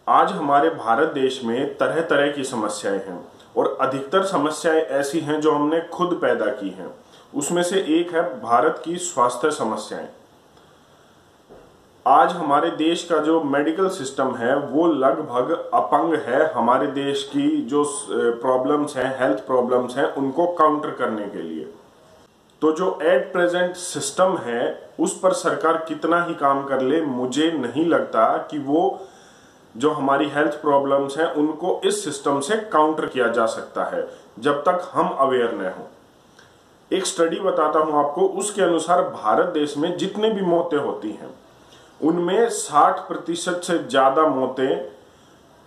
आज हमारे भारत देश में तरह तरह की समस्याएं हैं और अधिकतर समस्याएं ऐसी हैं जो हमने खुद पैदा की हैं। उसमें से एक है भारत की स्वास्थ्य समस्याएं। आज हमारे देश का जो मेडिकल सिस्टम है वो लगभग अपंग है हमारे देश की जो प्रॉब्लम्स हैं, हेल्थ प्रॉब्लम्स हैं, उनको काउंटर करने के लिए। तो जो एट प्रेजेंट सिस्टम है उस पर सरकार कितना ही काम कर ले, मुझे नहीं लगता कि वो जो हमारी हेल्थ प्रॉब्लम्स हैं उनको इस सिस्टम से काउंटर किया जा सकता है जब तक हम अवेयर न हो। एक स्टडी बताता हूं आपको, उसके अनुसार भारत देश में जितने भी मौतें होती हैं उनमें 60% से ज्यादा मौतें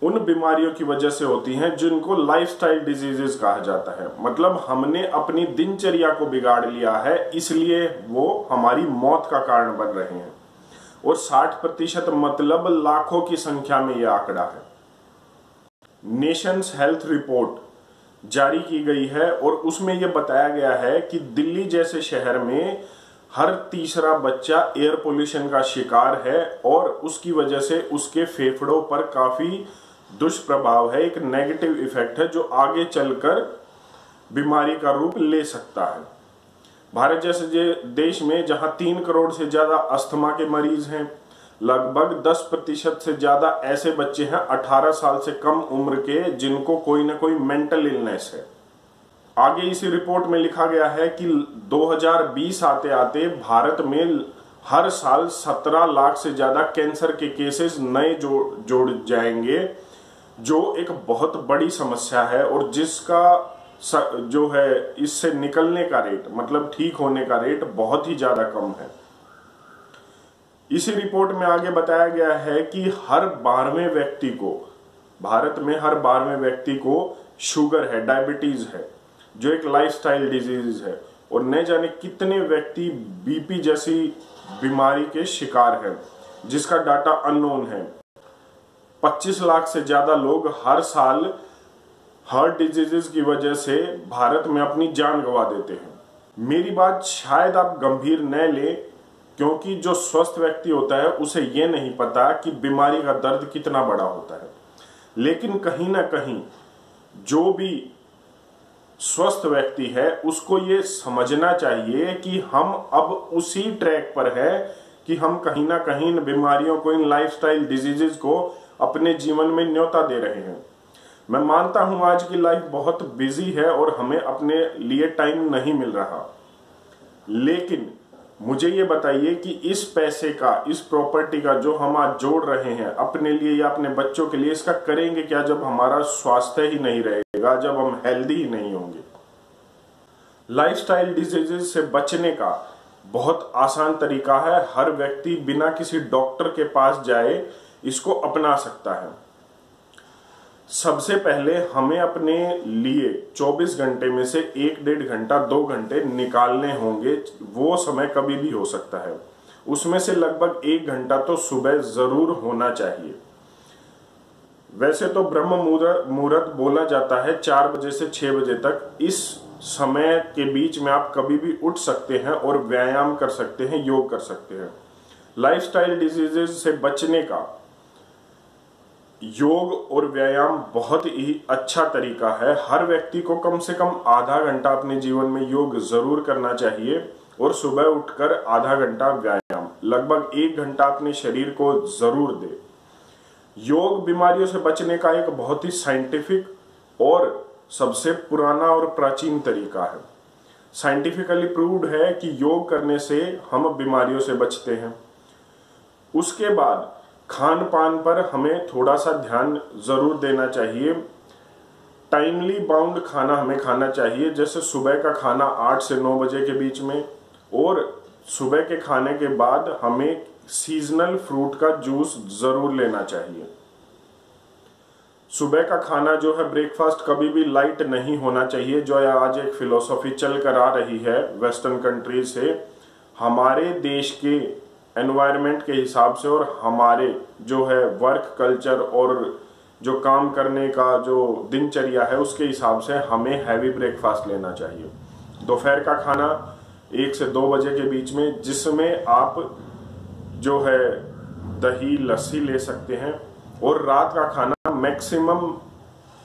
उन बीमारियों की वजह से होती हैं जिनको लाइफस्टाइल डिजीजेस कहा जाता है। मतलब हमने अपनी दिनचर्या को बिगाड़ लिया है, इसलिए वो हमारी मौत का कारण बन रहे हैं। और 60% मतलब लाखों की संख्या में यह आंकड़ा है। नेशंस हेल्थ रिपोर्ट जारी की गई है और उसमें यह बताया गया है कि दिल्ली जैसे शहर में हर तीसरा बच्चा एयर पोल्यूशन का शिकार है और उसकी वजह से उसके फेफड़ों पर काफी दुष्प्रभाव है, एक नेगेटिव इफेक्ट है जो आगे चलकर बीमारी का रूप ले सकता है। भारत जैसे देश में जहां 3 करोड़ से ज्यादा अस्थमा के मरीज हैं, लगभग 10% से ज्यादा ऐसे बच्चे हैं 18 साल से कम उम्र के जिनको कोई ना कोई मेंटल इलनेस है। आगे इसी रिपोर्ट में लिखा गया है कि 2020 आते आते भारत में हर साल 17 लाख से ज्यादा कैंसर के केसेस नए जोड़ जाएंगे, जो एक बहुत बड़ी समस्या है और जिसका जो है इससे निकलने का रेट, मतलब ठीक होने का रेट बहुत ही ज्यादा कम है। इसी रिपोर्ट में आगे बताया गया है कि हर 12वें व्यक्ति को, भारत में हर 12वें व्यक्ति को शुगर है, डायबिटीज है, जो एक लाइफस्टाइल डिजीज है, और न जाने कितने व्यक्ति बीपी जैसी बीमारी के शिकार हैं जिसका डाटा अननोन है। 25 लाख से ज्यादा लोग हर साल हार्ट डिजीजेस की वजह से भारत में अपनी जान गंवा देते हैं। मेरी बात शायद आप गंभीर न लें, क्योंकि जो स्वस्थ व्यक्ति होता है उसे यह नहीं पता कि बीमारी का दर्द कितना बड़ा होता है। लेकिन कहीं ना कहीं जो भी स्वस्थ व्यक्ति है उसको ये समझना चाहिए कि हम अब उसी ट्रैक पर है कि हम कहीं ना कहीं इन बीमारियों को, इन लाइफस्टाइल डिजीजेस को अपने जीवन में न्योता दे रहे हैं। मैं मानता हूं आज की लाइफ बहुत बिजी है और हमें अपने लिए टाइम नहीं मिल रहा, लेकिन मुझे ये बताइए कि इस पैसे का, इस प्रॉपर्टी का जो हम आज जोड़ रहे हैं अपने लिए या अपने बच्चों के लिए, इसका करेंगे क्या जब हमारा स्वास्थ्य ही नहीं रहेगा, जब हम हेल्दी ही नहीं होंगे। लाइफस्टाइल डिजीजेस से बचने का बहुत आसान तरीका है, हर व्यक्ति बिना किसी डॉक्टर के पास जाए इसको अपना सकता है। सबसे पहले हमें अपने लिए 24 घंटे में से 1-1.5 घंटा, 2 घंटे निकालने होंगे। वो समय कभी भी हो सकता है, उसमें से लगभग 1 घंटा तो सुबह जरूर होना चाहिए। वैसे तो ब्रह्म मुहूर्त बोला जाता है 4 बजे से 6 बजे तक। इस समय के बीच में आप कभी भी उठ सकते हैं और व्यायाम कर सकते हैं, योग कर सकते हैं। लाइफस्टाइल डिजीजेस से बचने का योग और व्यायाम बहुत ही अच्छा तरीका है। हर व्यक्ति को कम से कम आधा घंटा अपने जीवन में योग जरूर करना चाहिए और सुबह उठकर आधा घंटा व्यायाम, लगभग 1 घंटा अपने शरीर को जरूर दे। योग बीमारियों से बचने का एक बहुत ही साइंटिफिक और सबसे पुराना और प्राचीन तरीका है। साइंटिफिकली प्रूव्ड है कि योग करने से हम बीमारियों से बचते हैं। उसके बाद खान पान पर हमें थोड़ा सा ध्यान जरूर देना चाहिए। टाइमली बाउंड खाना हमें खाना चाहिए, जैसे सुबह का खाना 8 से 9 बजे के बीच में, और सुबह के खाने के बाद हमें सीजनल फ्रूट का जूस जरूर लेना चाहिए। सुबह का खाना जो है, ब्रेकफास्ट, कभी भी लाइट नहीं होना चाहिए, जो आज एक फिलॉसफी चल कर आ रही है वेस्टर्न कंट्री से। हमारे देश के एनवायरनमेंट के हिसाब से और हमारे जो है वर्क कल्चर और जो काम करने का जो दिनचर्या है उसके हिसाब से हमें हैवी ब्रेकफास्ट लेना चाहिए। दोपहर का खाना 1 से 2 बजे के बीच में, जिसमें आप जो है दही, लस्सी ले सकते हैं। और रात का खाना मैक्सिमम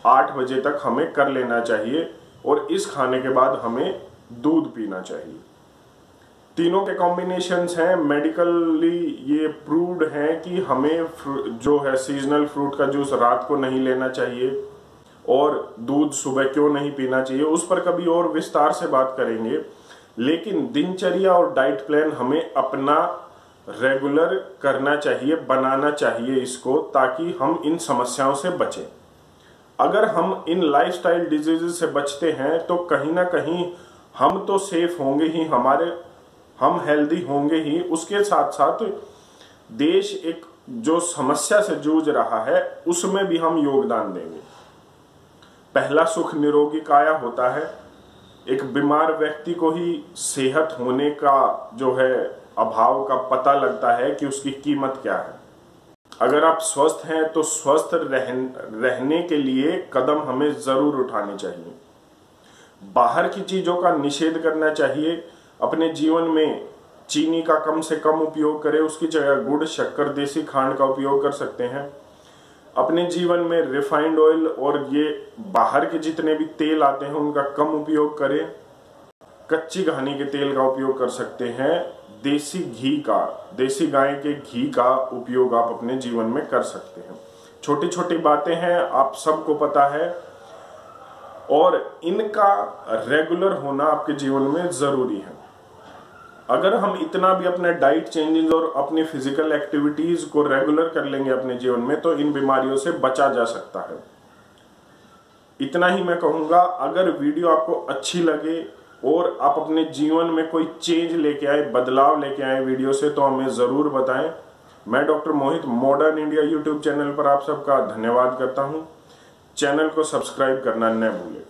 8 बजे तक हमें कर लेना चाहिए और इस खाने के बाद हमें दूध पीना चाहिए। तीनों के कॉम्बिनेशंस हैं, मेडिकली ये प्रूव्ड हैं कि हमें जो है सीजनल फ्रूट का जूस रात को नहीं लेना चाहिए और दूध सुबह क्यों नहीं पीना चाहिए, उस पर कभी और विस्तार से बात करेंगे। लेकिन दिनचर्या और डाइट प्लान हमें अपना रेगुलर करना चाहिए, बनाना चाहिए इसको, ताकि हम इन समस्याओं से बचें। अगर हम इन लाइफस्टाइल डिजीजेस से बचते हैं तो कहीं ना कहीं हम तो सेफ होंगे ही, हम हेल्दी होंगे ही, उसके साथ साथ देश एक जो समस्या से जूझ रहा है उसमें भी हम योगदान देंगे। पहला सुख निरोगी काया होता है। एक बीमार व्यक्ति को ही सेहत होने का जो है अभाव का पता लगता है कि उसकी कीमत क्या है। अगर आप स्वस्थ हैं तो स्वस्थ रहने के लिए कदम हमें जरूर उठाने चाहिए। बाहर की चीजों का निषेध करना चाहिए। अपने जीवन में चीनी का कम से कम उपयोग करें, उसकी जगह गुड़, शक्कर, देसी खांड का उपयोग कर सकते हैं। अपने जीवन में रिफाइंड ऑयल और ये बाहर के जितने भी तेल आते हैं उनका कम उपयोग करें। कच्ची घानी के तेल का उपयोग कर सकते हैं। देसी घी का, देसी गाय के घी का उपयोग आप अपने जीवन में कर सकते हैं। छोटी छोटी बातें हैं, आप सबको पता है, और इनका रेगुलर होना आपके जीवन में जरूरी है। अगर हम इतना भी अपने डाइट चेंजेस और अपनी फिजिकल एक्टिविटीज को रेगुलर कर लेंगे अपने जीवन में तो इन बीमारियों से बचा जा सकता है। इतना ही मैं कहूंगा। अगर वीडियो आपको अच्छी लगे और आप अपने जीवन में कोई चेंज लेके आए, बदलाव लेके आए वीडियो से, तो हमें जरूर बताएं। मैं डॉक्टर मोहित मॉडर्न इंडिया यूट्यूब चैनल पर आप सबका धन्यवाद करता हूं। चैनल को सब्सक्राइब करना न भूलें।